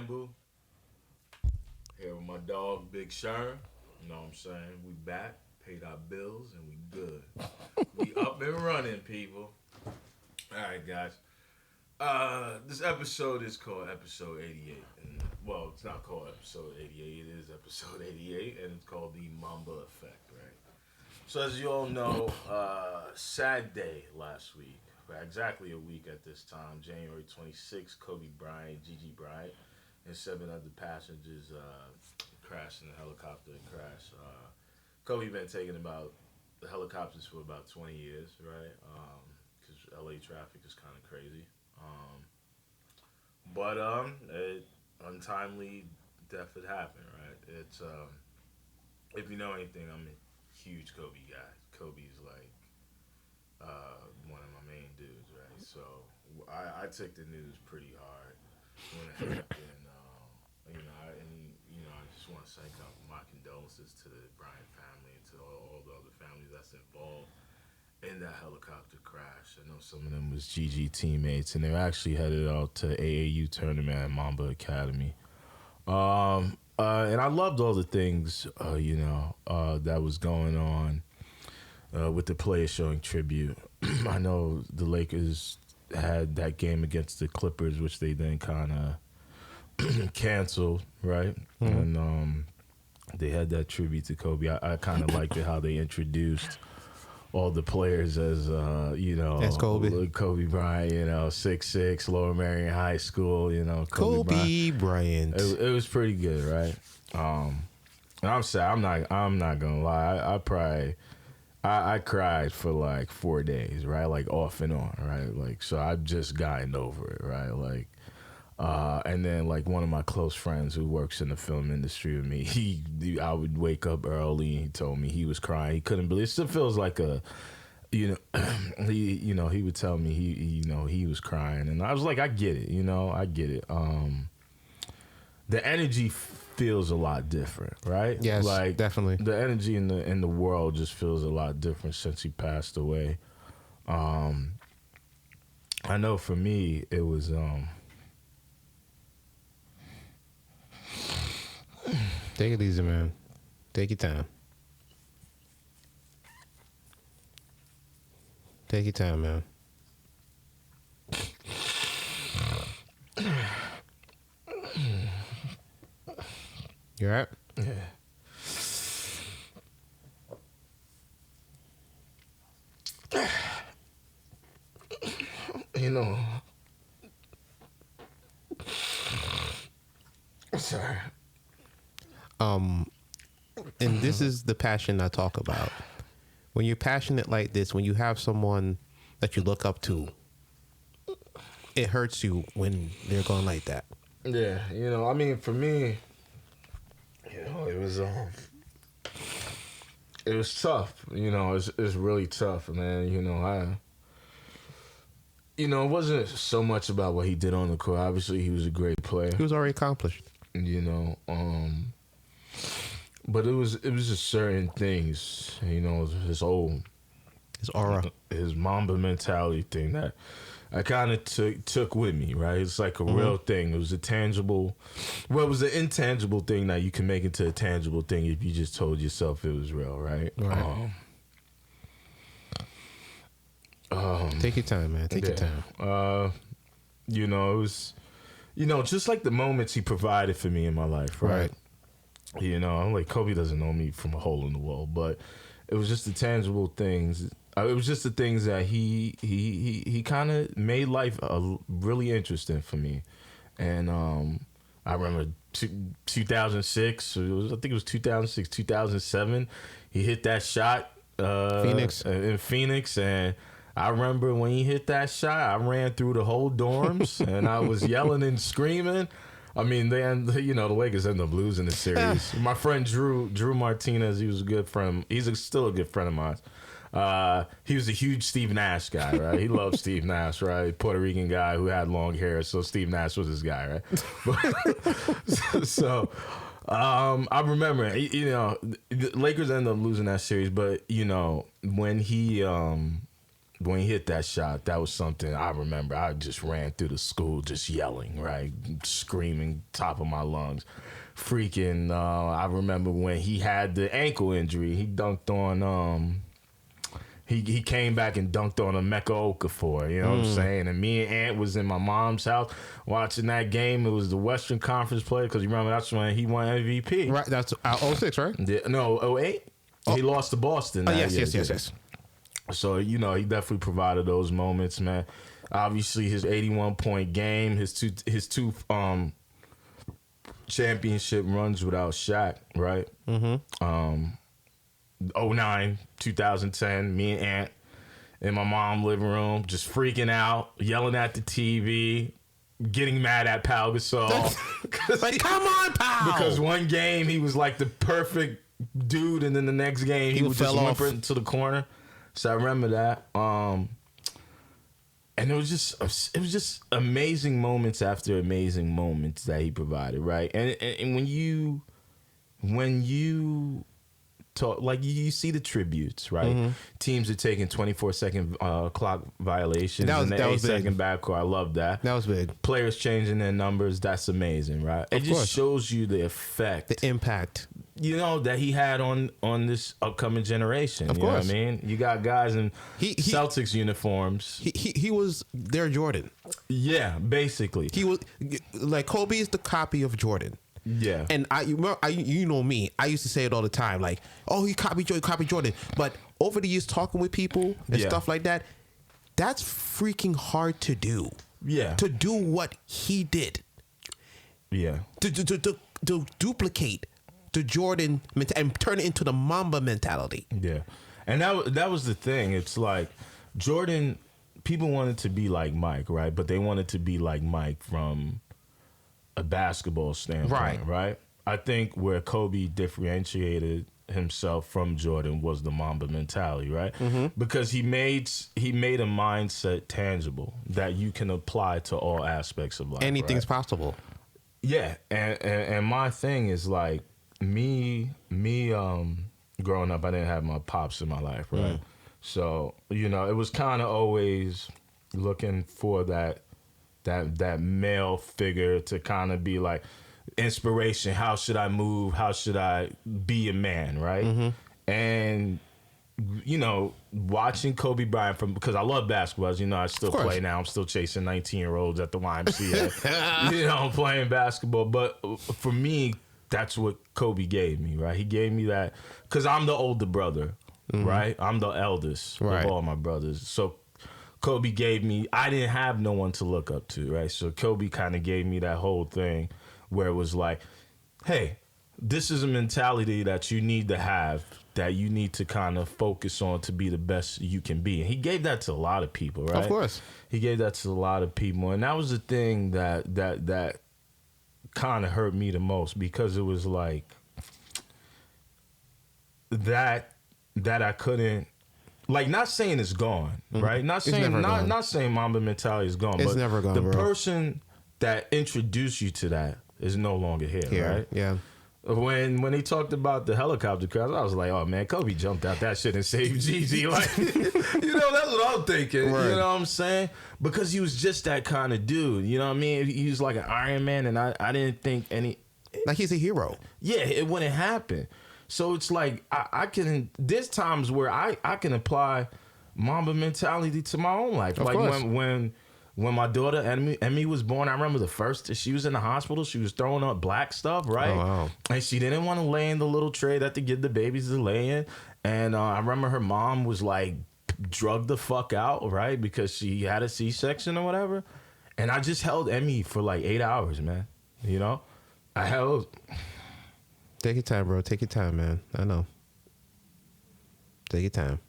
Bamboo. Here with my dog, Big Sherm. You know what I'm saying? We back, paid our bills, and we good. We up and running, people. All right, guys. This episode is called Episode 88. And, well, it's not called Episode 88. It is Episode 88, and it's called the Mamba Effect, right? So as you all know, sad day last week. For exactly a week at this time, January 26th, Kobe Bryant, Gigi Bryant, and 7 other passengers crashed in a helicopter crash. Kobe been taking about the helicopters for about 20 years, right? Because LA traffic is kind of crazy. But untimely death had happened, right? It's if you know anything, I'm a huge Kobe guy. Kobe's like one of my main dudes, right? So I took the news pretty hard when it happened. I just want to send out my condolences to the Bryant family and to all the other families that's involved in that helicopter crash. I know some of them was GG teammates, and they were actually headed out to AAU tournament at Mamba Academy. And I loved all the things, that was going on with the players showing tribute. I know the Lakers had that game against the Clippers, which they then kind of canceled, right? Mm-hmm. And they had that tribute to Kobe. I kind of liked it how they introduced all the players as Kobe Bryant, 6'6", Lower Merion High School, Kobe Bryant. It was pretty good, right? And I'm sad. I'm not gonna lie. I cried for like 4 days, right? Like off and on, right? Like, so I've just gotten over it, right? Like, and then like one of my close friends who works in the film industry with me, I would wake up early and he told me he was crying. He couldn't believe it. Still feels like he would tell me he was crying, and I was like, I get it, I get it. The energy feels a lot different, right? Yes, like definitely. The energy in the world just feels a lot different since he passed away. I know for me it was Take it easy, man. Take your time. Take your time, man. You all right? Yeah. Sorry. And this is the passion I talk about. When you're passionate like this, when you have someone that you look up to, it hurts you when they're going like that. Yeah, for me, it was tough. It's really tough, man. It wasn't so much about what he did on the court. Obviously, he was a great player. He was already accomplished. But it was just certain things, his aura, his Mamba mentality thing that I kind of took with me, right? It's like a real thing. It was a tangible, well, it was an intangible thing that you can make into a tangible thing if you just told yourself it was real, right? Take your time, man. Take your time. It was, just like the moments he provided for me in my life, right? I'm like, Kobe doesn't know me from a hole in the wall, but it was just the tangible things. It was just the things that he kind of made life really interesting for me. And I remember 2006, I think it was 2006, 2007, he hit that shot in Phoenix, and I remember when he hit that shot, I ran through the whole dorms, and I was yelling and screaming. I mean, the Lakers ended up losing the series. My friend Drew Martinez, he was a good friend. He's still a good friend of mine. He was a huge Steve Nash guy, right? He loved Steve Nash, right? Puerto Rican guy who had long hair, so Steve Nash was his guy, right? So I remember, the Lakers ended up losing that series, but when he when he hit that shot, that was something I remember. I just ran through the school just yelling, right? Screaming top of my lungs. Freaking, I remember when he had the ankle injury, he dunked on, he came back and dunked on a Emeka Okafor, you know what I'm saying? And me and Ant was in my mom's house watching that game. It was the Western Conference play, because you remember that's when he won MVP. Right, that's 06, right? Yeah, no, 08? Oh. He lost to Boston. Yes. So, you know, he definitely provided those moments, man. Obviously, his 81-point game, his two championship runs without Shaq, right? 09, 2010, me and Ant in my mom's living room, just freaking out, yelling at the TV, getting mad at Pau Gasol. Like, come on, Pau! Because one game he was like the perfect dude, and then the next game he would just whimper into the corner. So I remember that. And it was just amazing moments after amazing moments that he provided, right? And when you talk, like, you see the tributes, right? Teams are taking 24-second clock violations in the 8-second backcourt. I love that. That was big. Players changing their numbers. That's amazing, right? It just shows you the effect, the impact, you know, that he had on this upcoming generation. Of course. Know what I mean? You got guys in Celtics uniforms. He was their Jordan. Yeah, basically. He was like, Kobe is the copy of Jordan. Yeah. And you know me, I used to say it all the time, like, oh, he copied Jordan. But over the years, talking with people and stuff like that, that's freaking hard to do. Yeah. To do what he did. Yeah. To duplicate the Jordan and turn it into the Mamba mentality. Yeah. And that was the thing. It's like Jordan, people wanted to be like Mike, right? But they wanted to be like Mike from a basketball standpoint, right? I think where Kobe differentiated himself from Jordan was the Mamba mentality, right? Because he made a mindset tangible that you can apply to all aspects of life. Anything's right? possible. Yeah, and my thing is like me growing up, I didn't have my pops in my life, right? So, you know, it was kind of always looking for that male figure to kind of be like inspiration. How should I move? How should I be a man, right? And, you know, watching Kobe Bryant because I love basketball. As you know, I still play now. I'm still chasing 19-year-olds at the YMCA. You know, I'm playing basketball. But for me, that's what Kobe gave me, right? He gave me that because I'm the older brother, right? I'm the eldest of all my brothers. So Kobe gave me, I didn't have no one to look up to, right? So Kobe kind of gave me that whole thing where it was like, hey, this is a mentality that you need to have, that you need to kind of focus on to be the best you can be. And he gave that to a lot of people, right? Of course. He gave that to a lot of people. And that was the thing that kind of hurt me the most, because it was like that I couldn't, like, not saying it's gone, right? Not saying Mamba mentality is gone. It's but never gone, the bro. person that introduced you to that is no longer here, right? Yeah. When he talked about the helicopter crash, I was like, oh man, Kobe jumped out that shit and saved Gigi. Like, you know, that's what I'm thinking. Right. You know what I'm saying? Because he was just that kind of dude. You know what I mean? He was like an Iron Man, and I didn't think like he's a hero. Yeah, it wouldn't happen. So it's like there's times where I can apply Mamba mentality to my own life. Of like course. when my daughter Emmy was born, I remember the first she was in the hospital, she was throwing up black stuff, right? Oh, wow. And she didn't want to lay in the little tray that they give the babies to lay in. And I remember her mom was like drugged the fuck out, right? Because she had a C-section or whatever. And I just held Emmy for like 8 hours, man. You know? I held... Take your time, bro. Take your time, man. I know. Take your time.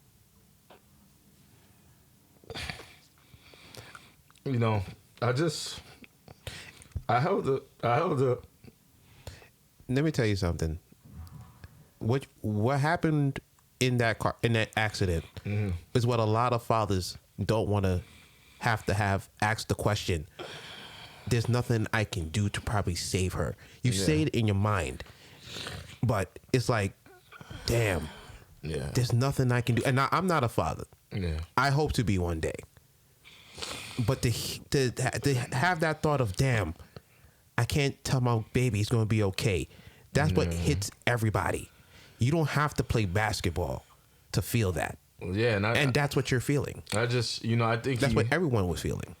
You know, I held the. Let me tell you something. What happened in that accident is what a lot of fathers don't want to have asked the question. There's nothing I can do to probably save her. You say it in your mind, but it's like, damn, Yeah. There's nothing I can do. And I'm not a father. Yeah. I hope to be one day. But to have that thought of, damn, I can't tell my baby he's going to be okay. That's what hits everybody. You don't have to play basketball to feel that. Yeah, and that's what you're feeling. I just, I think that's what everyone was feeling.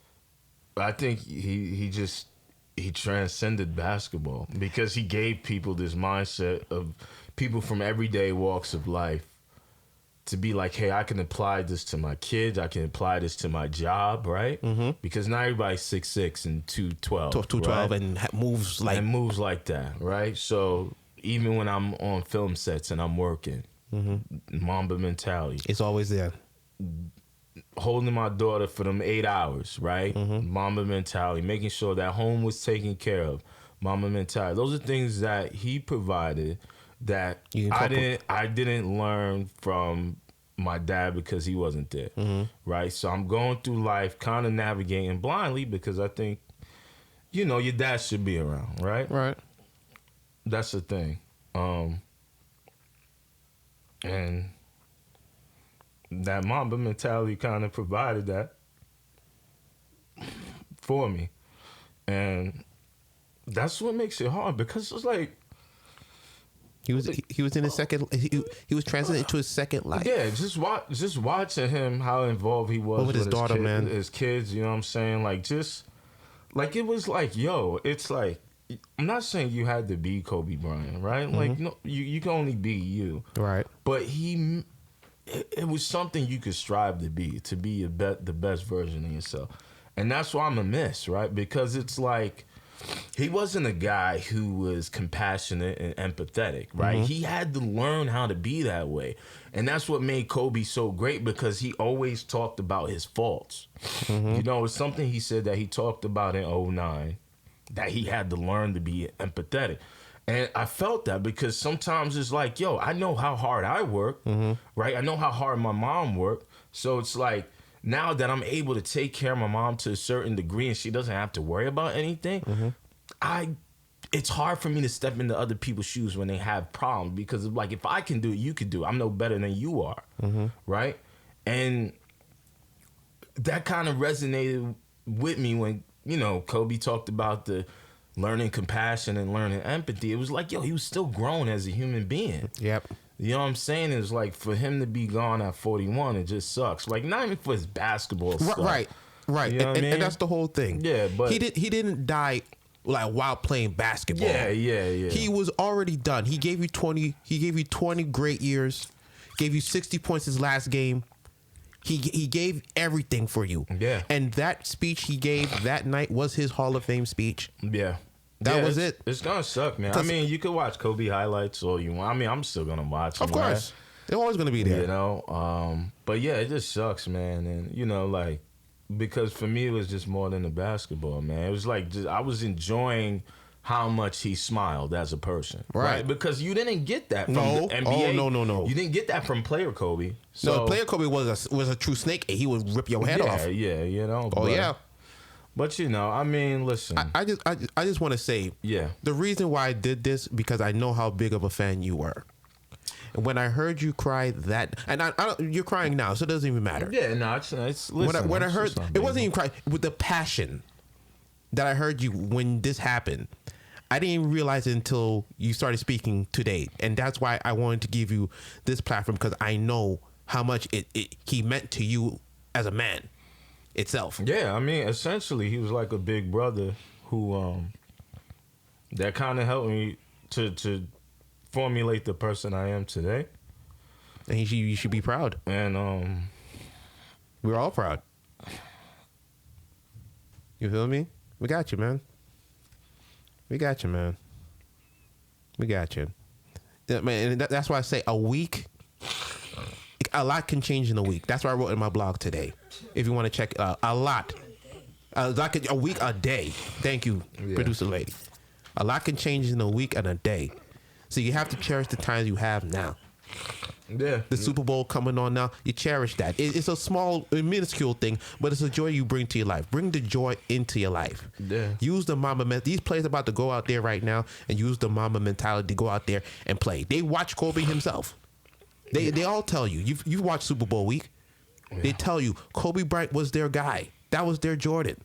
I think he transcended basketball because he gave people this mindset of people from everyday walks of life to be like, hey, I can apply this to my kids. I can apply this to my job, right? Mm-hmm. Because not everybody's 6'6" and 212. 212 right? and moves like that, right? So even when I'm on film sets and I'm working, Mamba Mentality. It's always there. Holding my daughter for them 8 hours, right? Mamba Mentality. Making sure that home was taken care of. Mamba Mentality. Those are things that he provided that I didn't learn from my dad because he wasn't there, right? So I'm going through life kind of navigating blindly because I think, your dad should be around, right? Right. That's the thing. And that Mamba Mentality kind of provided that for me. And that's what makes it hard because it's like, he was in his second. He was transitioning into his second life. Yeah, just watching him, how involved he was with his daughter, man, his kids. You know what I'm saying? Like it was like, it's like, I'm not saying you had to be Kobe Bryant, right? Like, no, you can only be you, right? But it was something you could strive to be the best version of yourself, and that's why I'm a miss, right? Because it's like, he wasn't a guy who was compassionate and empathetic, right? He had to learn how to be that way. And that's what made Kobe so great because he always talked about his faults. It's something he said that he talked about in 2009, that he had to learn to be empathetic. And I felt that because sometimes it's like, I know how hard I work, right? I know how hard my mom worked. So it's like, now that I'm able to take care of my mom to a certain degree and she doesn't have to worry about anything, it's hard for me to step into other people's shoes when they have problems because like, if I can do it, you can do it. I'm no better than you are, right? And that kind of resonated with me when, Kobe talked about the learning compassion and learning empathy. It was like, he was still growing as a human being. Yep. You know what I'm saying? It's like, for him to be gone at 41, it just sucks. Like, not even for his basketball stuff. Right. You know and that's the whole thing. Yeah, but he didn't die like while playing basketball. Yeah. He was already done. He gave you 20. He gave you 20 great years. Gave you 60 points his last game. He gave everything for you. Yeah. And that speech he gave that night was his Hall of Fame speech. Yeah. That was it. It's gonna suck, man. I mean, you could watch Kobe highlights all you want. I mean, I'm still gonna watch them. Of course. They're always gonna be there. But yeah, it just sucks, man. And like, because for me it was just more than the basketball, man. It was like, I was enjoying how much he smiled as a person. Right. Because you didn't get that from the NBA. Oh, no. You didn't get that from player Kobe. So player Kobe was a true snake. He would rip your head off. Yeah. But I mean, listen. I just want to say, the reason why I did this because I know how big of a fan you were. And when I heard you cry you're crying now, so it doesn't even matter. Yeah, no, it's listen. When I heard it wasn't even crying with the passion that I heard you when this happened. I didn't even realize it until you started speaking today, and that's why I wanted to give you this platform because I know how much he meant to you as a man. Itself. Yeah, I mean, essentially, he was like a big brother who that kind of helped me to formulate the person I am today. And you should be proud. And we're all proud. You feel me? We got you, man. We got you. Yeah, man, and that's why I say a week. A lot can change in a week. That's what I wrote in my blog today. If you want to check a lot. A week, a day. Thank you, producer lady. A lot can change in a week and a day. So you have to cherish the times you have now. Yeah. The Super Bowl coming on now. You cherish that. It's a small, minuscule thing, but it's a joy you bring to your life. Bring the joy into your life. Yeah. Use the Mamba mentality. These players about to go out there right now and use the Mamba mentality to go out there and play. They watch Kobe himself. They all tell you. You've watched Super Bowl week. Yeah. They tell you Kobe Bryant was their guy. That was their Jordan.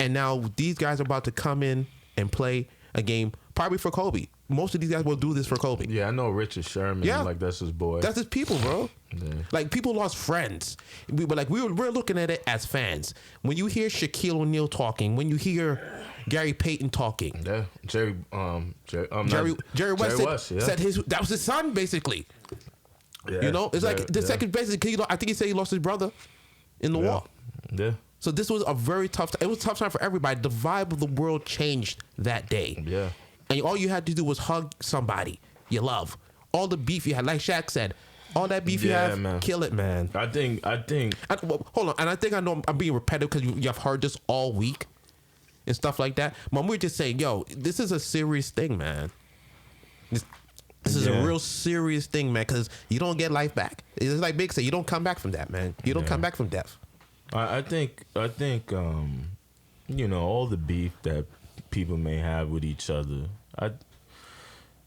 And now these guys are about to come in and play a game probably for Kobe. Most of these guys will do this for Kobe. Yeah, I know Richard Sherman. Yeah. Like, that's his boy. That's his people, bro. Yeah. Like, people lost friends. But we're looking at it as fans. When you hear Shaquille O'Neal talking, when you hear Gary Payton talking. Yeah. Jerry West said that was his son, basically. Yeah. You know? It's like the second, basically, I think he said he lost his brother in the war. Yeah. So this was a very tough time. It was a tough time for everybody. The vibe of the world changed that day. Yeah. And all you had to do was hug somebody you love. All the beef you had, like Shaq said, all that beef you have, man. Kill it, man. I think. Hold on, and I think I know I'm being repetitive because you've heard this all week and stuff like that. But we're just saying, yo, this is a serious thing, man. This is a real serious thing, man, because you don't get life back. It's like Big said, you don't come back from that, man. You don't come back from death. I think, you know, all the beef that people may have with each other,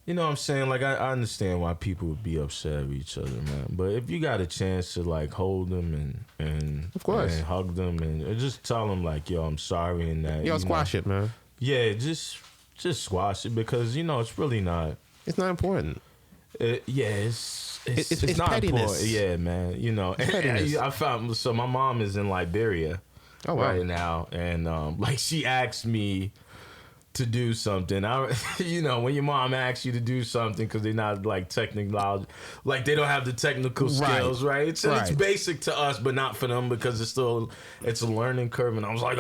you know what I'm saying? Like, I understand why people would be upset with each other, man. But if you got a chance to, like, hold them and of course, and hug them and just tell them, like, yo, I'm sorry and that. Yo, squash it, man. Yeah, just squash it because, you know, it's really not. It's not important. It's not pettiness. important. Yeah, man. You know, I found my mom is in Liberia right now, and like she asked me to do something. You know, when your mom asks you to do something because they're not like technical, like they don't have the technical skills, right? It's basic to us, but not for them because it's a learning curve. And I was like,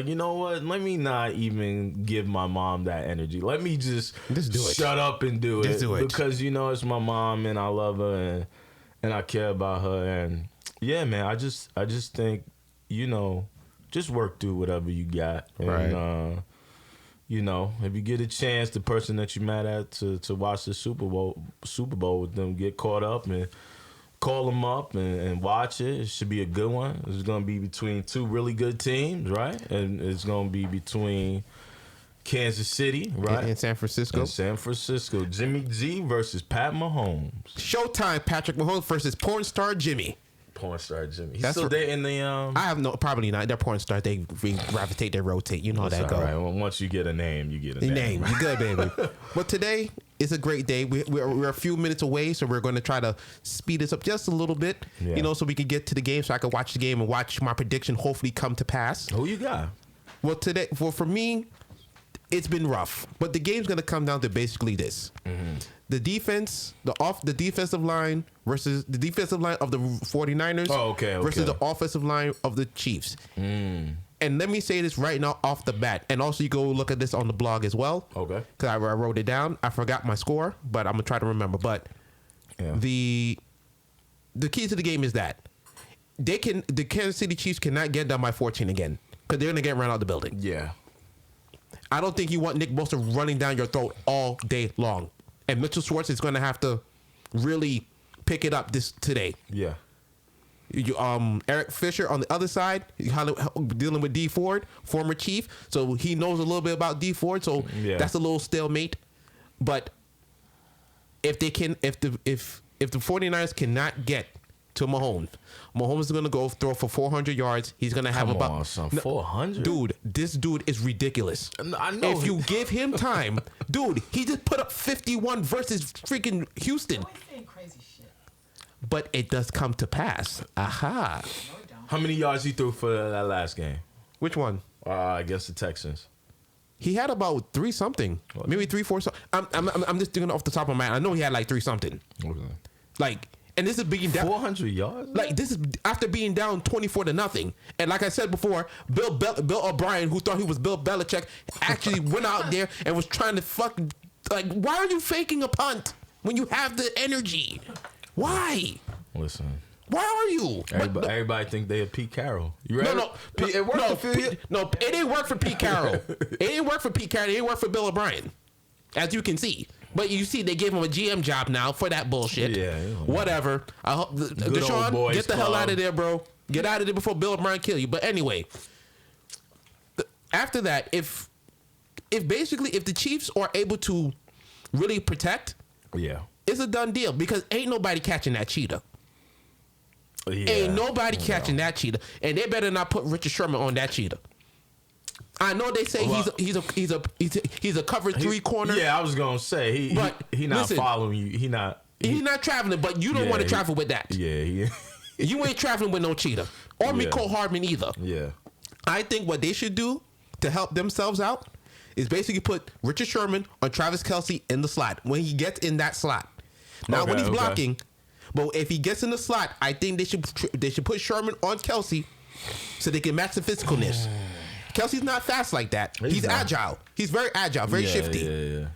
you know what? Let me not even give my mom that energy. Let me just do it. Shut up and do it. Because you know it's my mom and I love her and I care about her. And yeah, man, I just think, you know, just work through whatever you got. And, you know, if you get a chance, the person that you're mad at to watch the Super Bowl with them, get caught up and call them up and watch it. It should be a good one. It's going to be between two really good teams, right? And it's going to be between Kansas City, right? And San Francisco. Jimmy G versus Pat Mahomes. Showtime, Patrick Mahomes versus porn star Jimmy. Porn star Jimmy. He's still there in the I have probably not. They're porn stars. They gravitate, they rotate. You know how that goes. Right. Well, once you get a name, you get a name. You good, baby. But today is a great day. We're a few minutes away, so we're going to try to speed this up just a little bit, you know, so we can get to the game, so I can watch the game and watch my prediction hopefully come to pass. Who you got? Well, today, for me, it's been rough, but the game's going to come down to basically this. Mm-hmm. The defense, the defensive line versus the defensive line of the 49ers versus the offensive line of the Chiefs. Mm. And let me say this right now off the bat. And also you go look at this on the blog as well. Okay. Because I wrote it down. I forgot my score, but I'm going to try to remember. But the key to the game is that the Kansas City Chiefs cannot get down by 14 again because they're going to get run out of the building. Yeah. I don't think you want Nick Bosa running down your throat all day long. And Mitchell Schwartz is going to have to really pick it up today. Yeah. Eric Fisher on the other side, dealing with D Ford, former Chief, so he knows a little bit about D Ford. So that's a little stalemate. But if the 49ers cannot get to Mahomes is going to go throw for 400 yards. He's going to have 400. Dude, this dude is ridiculous. I know. If you give him time, dude, he just put up 51 versus freaking Houston. Crazy shit. But it does come to pass. Aha. How many yards he threw for that last game? Which one? I guess the Texans. He had about 3 something, maybe 3, 4. I'm just thinking off the top of my mind. I know he had like 3 something. Okay. Like. And this is being down 400 yards. Like this is after being down 24-0. And like I said before, Bill O'Brien, who thought he was Bill Belichick, actually went out there and was trying to why are you faking a punt when you have the energy? Why? Listen. Why are you? Everybody think they are Pete Carroll. You ready? No. It worked for Pete. No, it didn't work for Pete Carroll. It didn't work for Pete Carroll. It didn't work for Bill O'Brien, as you can see. But you see, they gave him a GM job now for that bullshit. Yeah. Whatever. I hope Deshaun, get the hell out of there, bro. Get out of there before Bill O'Brien kill you. But anyway, after that, if the Chiefs are able to really protect, it's a done deal because ain't nobody catching that cheetah. Yeah. Ain't nobody catching that cheetah, and they better not put Richard Sherman on that cheetah. I know they say he's a cover 3 corner. Yeah, I was gonna say he not following you. He's not traveling, but you don't want to travel with that. Yeah, you ain't traveling with no cheetah or Mecole Hardman either. Yeah, I think what they should do to help themselves out is basically put Richard Sherman on Travis Kelce in the slot when he gets in that slot. Not when he's blocking, but if he gets in the slot, I think they should put Sherman on Kelce so they can match the physicalness. Kelsey's not fast like that. He's agile. He's very agile, very shifty. Yeah.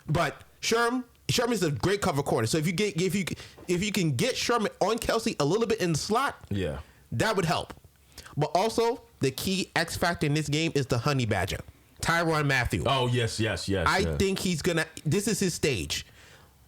But Sherman's a great cover corner. So if you can get Sherman on Kelce a little bit in the slot, that would help. But also the key X factor in this game is the honey badger, Tyrann Mathieu. Oh yes. I think he's gonna. This is his stage.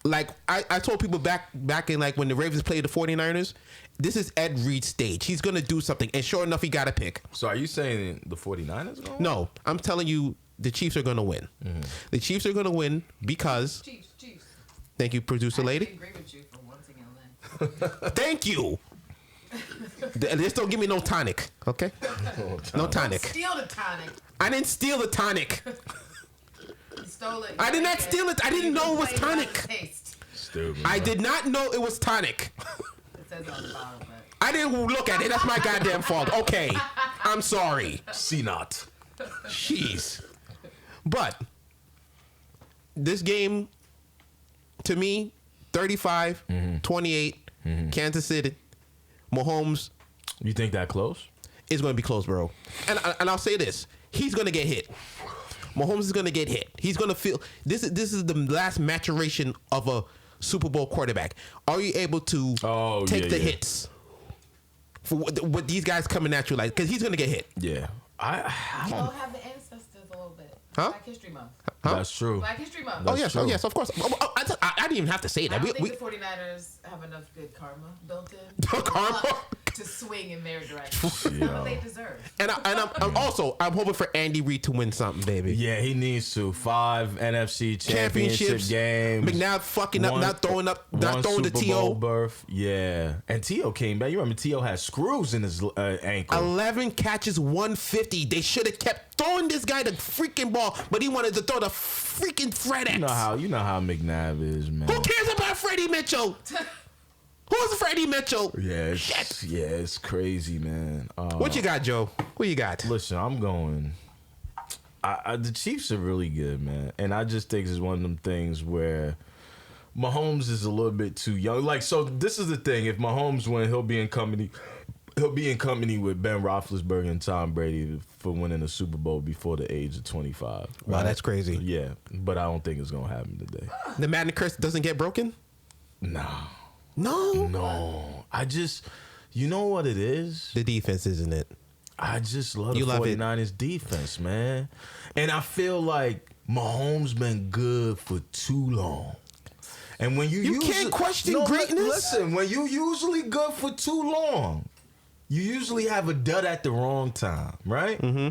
Like I told people back in like when the Ravens played the 49ers, this is Ed Reed's stage. He's going to do something. And sure enough, he got a pick. So are you saying the 49ers going to win? No, I'm telling you the Chiefs are going to win. Mm-hmm. The Chiefs are going to win because... Chiefs. Thank you, producer lady. I agree with you for once again. Thank you. Just don't give me no tonic, okay? No tonic. Don't steal the tonic. I didn't steal the tonic. You stole it. I did not steal it. I didn't know it was tonic. Stupid. I did not know it was tonic. It says on the bottle, but I didn't look at it. That's my goddamn fault. Okay. I'm sorry. See not. Jeez. But this game, to me, 35, 28, Kansas City, Mahomes. You think that close? It's going to be close, bro. And I'll say this. He's going to get hit. Mahomes is going to get hit. He's going to feel... This is the last maturation of a Super Bowl quarterback. Are you able to take the hits for what these guys coming at you like? Because he's going to get hit. Yeah. I don't have the ancestors a little bit. Huh? Black History Month. Huh? That's true. Black History Month. That's true. Oh, yes, of course. I didn't even have to say that. I don't think the 49ers have enough good karma built in. Karma? To swing in their direction. That's what they deserve. And I'm hoping for Andy Reid to win something, baby. Yeah, he needs to. 5 NFC championship games. McNabb fucking up, not throwing the T.O. berth. Yeah. And T.O. came back. You remember T.O. had screws in his ankle. 11 catches, 150. They should have kept throwing this guy the freaking ball, but he wanted to throw the freaking FedEx. You know how McNabb is, man. Who cares about Freddie Mitchell? Who's Freddie Mitchell? Yeah, it's crazy, man. What you got, Joe? Who you got? Listen, I'm going. The Chiefs are really good, man, and I just think it's one of them things where Mahomes is a little bit too young. Like, so this is the thing: if Mahomes wins, he'll be in company with Ben Roethlisberger and Tom Brady for winning the Super Bowl before the age of 25. Right? Wow, that's crazy. Yeah, but I don't think it's gonna happen today. The Madden curse doesn't get broken? No. I just, you know what it is? The defense, isn't it? I just love the 49ers defense, man. And I feel like Mahomes been good for too long. And when you can't question greatness. Listen, when you usually good for too long, you usually have a dud at the wrong time, right? Mm-hmm.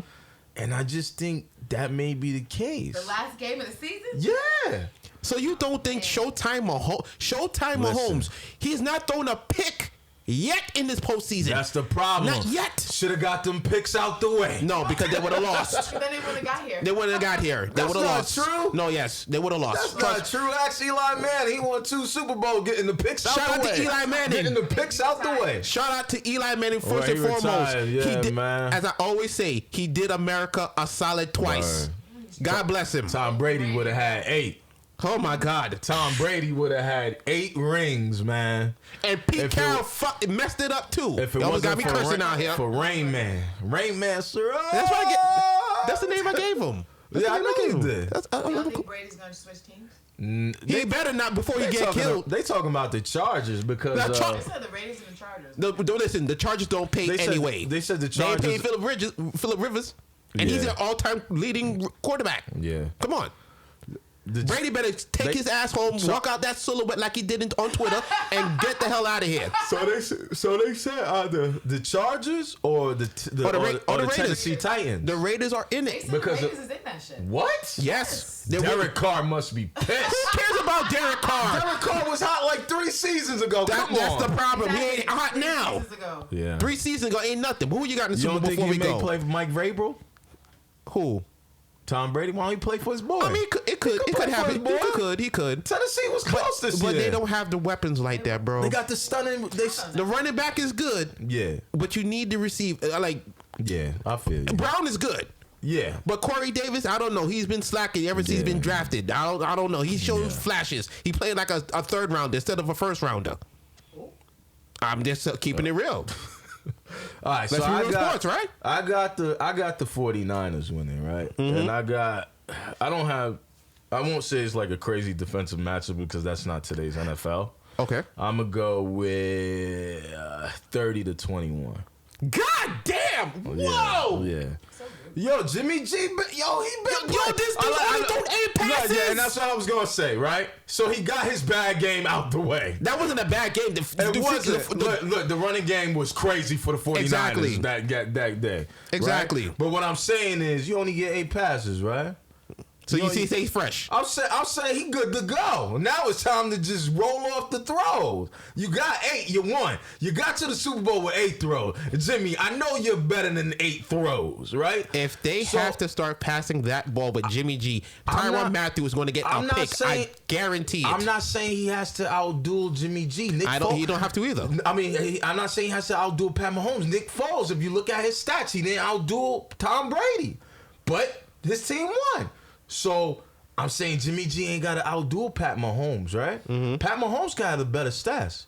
And I just think that may be the case. The last game of the season? Yeah. So you don't think Showtime Mahomes, he's not thrown a pick yet in this postseason? That's the problem. Not yet. Should have got them picks out the way. No, because they would have lost. Then they would have got here. They wouldn't have got here. They would have lost. That's not true. No, yes, they would have lost. That's not true. Ask Eli Manning. He won 2 Super Bowls getting the picks out the way. Shout out to Eli Manning. Getting the picks out the way. Shout out to Eli Manning first and foremost. Retired. Yeah, he did, man. as I always say, he did America a solid twice. Word. God bless him. Tom Brady would have had 8. Oh my God. Tom Brady would have had 8 rings, man. And Pete Carroll messed it up too. If it wasn't got me cursing out here. For Rain Man, sir. That's what that's the name I gave him. I know you did. You don't think Brady's going to switch teams? He better not before he get killed. They talking about the Chargers because They said the Raiders and the Chargers. Don't listen. The Chargers don't pay anyway. They said the Chargers. They ain't paying Phillip Rivers, and he's their all-time leading quarterback. Yeah, come on. Brady better take his ass home, walk out that silhouette like he did on Twitter, and get the hell out of here. So they said either the Chargers or the Tennessee Titans. The Raiders are in it because the Raiders is in that shit. What? Yes. Derek Carr must be pissed. Who cares about Derek Carr. Derek Carr was hot like 3 seasons ago. Come on. That's the problem. Exactly. He ain't hot 3 now. seasons ago. Yeah. 3 seasons ago ain't nothing. Who you got in the You Super don't Bowl think before he we may go? play for Mike Vrabel? Who? Tom Brady? Why don't he play for his boy? I mean, it could play for happen. his boy. He could. Tennessee was close this year. But they don't have the weapons like that, bro. They got the stunning. The running back is good. Yeah. But you need to receive. Yeah, I feel you. Brown is good. Yeah. But Corey Davis, I don't know. He's been slacking ever since he's been drafted. I don't know. He shows flashes. He played like a third rounder instead of a first rounder. I'm just keeping it real. All right, Let's so be real sports, right? I got the 49ers winning, right? And I won't say it's like a crazy defensive matchup because that's not today's NFL. Okay. I'm gonna go with 30-21. God damn! Whoa! Yeah. Yo, Jimmy G, he been this dude only threw 8 passes. Yeah, and that's what I was gonna say, right? So he got his bad game out the way. That wasn't a bad game. It wasn't. Look, the running game was crazy for the 49ers Exactly. that day. Exactly. Right? But what I'm saying is, you only get 8 passes, right? So you see, he's fresh. I'm saying he good to go. Now it's time to just roll off the throws. You got 8, you won. You got to the Super Bowl with 8 throws. Jimmy, I know you're better than 8 throws, right? If they have to start passing that ball with Jimmy G, Tyrann Mathieu is going to get a pick. I guarantee it. I'm not saying he has to outduel Jimmy G. He don't have to either. I mean, I'm not saying he has to outduel Pat Mahomes. Nick Foles, if you look at his stats, he didn't outduel Tom Brady. But his team won. So I'm saying Jimmy G ain't got to outduel Pat Mahomes, right? Mm-hmm. Pat Mahomes got the better stats.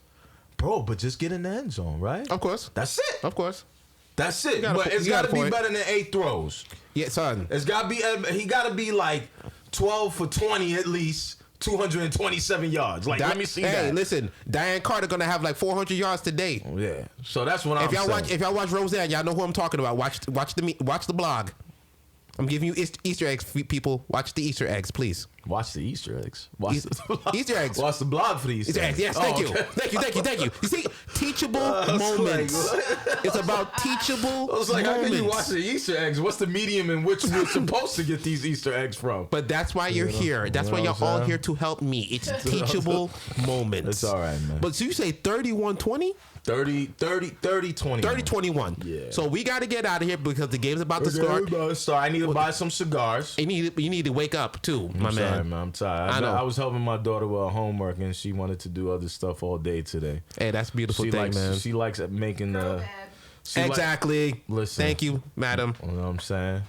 Bro, but just get in the end zone, right? Of course. That's it. Of course. That's it. But it's got to be better than 8 throws. Yeah, son. It's got to be. He got to be like 12 for 20 at least, 227 yards. Like, let me see that. Hey, listen, Diane Carter gonna have like 400 yards today. Yeah. So that's what I'm saying. If y'all watch Roseanne, y'all know who I'm talking about. Watch the blog. I'm giving you Easter eggs, people. Watch the Easter eggs, please. Watch the Easter eggs. Easter eggs. Watch the blog for the Easter eggs. Yes, thank you. Thank you. You see, teachable moments. It's about teachable I was like, moments. how can you watch the Easter eggs? What's the medium in which we're supposed to get these Easter eggs from? But that's why you're here. That's why you're all here to help me. It's teachable moments. It's all right, man. But so you say 31-20? 30-21. 30-21. Yeah. So we got to get out of here because the game's about to start. So I need to buy some cigars. You need to wake up too, my Sorry, man. I'm tired. I know. I was helping my daughter with her homework, and she wanted to do other stuff all day today. Hey, that's a beautiful thing, man. She likes making exactly. Listen. Thank you, madam. You know what I'm saying?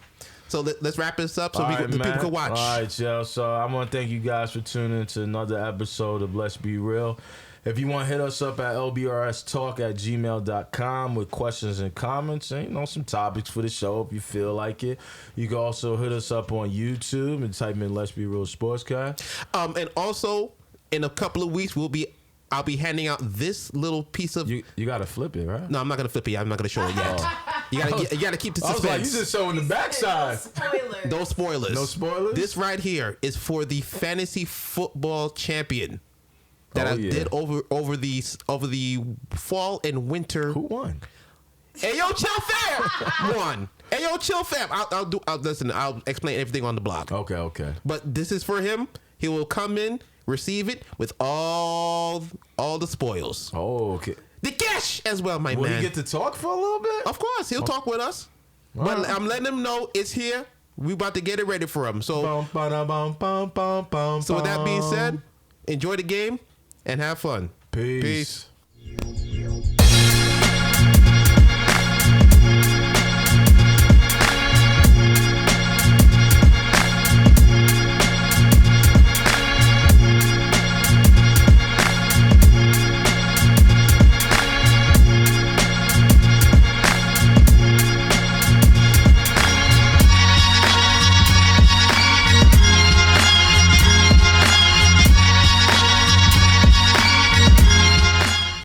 So let's wrap this up so All right, the people can watch. All right, y'all. So I want to thank you guys for tuning in to another episode of Let's Be Real. If you want to hit us up at lbrstalk@gmail.com with questions and comments and some topics for the show if you feel like it. You can also hit us up on YouTube and type in Let's Be Real Sportscast. And also in a couple of weeks I'll be handing out this little piece of. You gotta flip it, right? No, I'm not gonna flip it. I'm not gonna show it yet. You gotta keep the I was like, suspense. you just showing the backside. No spoilers. No spoilers. This right here is for the fantasy football champion that I did over the fall and winter. Who won? Hey yo, Chill Fam won. Hey yo, Chill Fam. I'll listen. I'll explain everything on the blog. Okay. But this is for him. He will come in, receive it with all the spoils. Oh, okay. The cash as well, my Will man. he get to talk for a little bit? Of course, he'll talk with us. But I'm letting him know it's here. We about to get it ready for him. So with that being said, enjoy the game and have fun. Peace.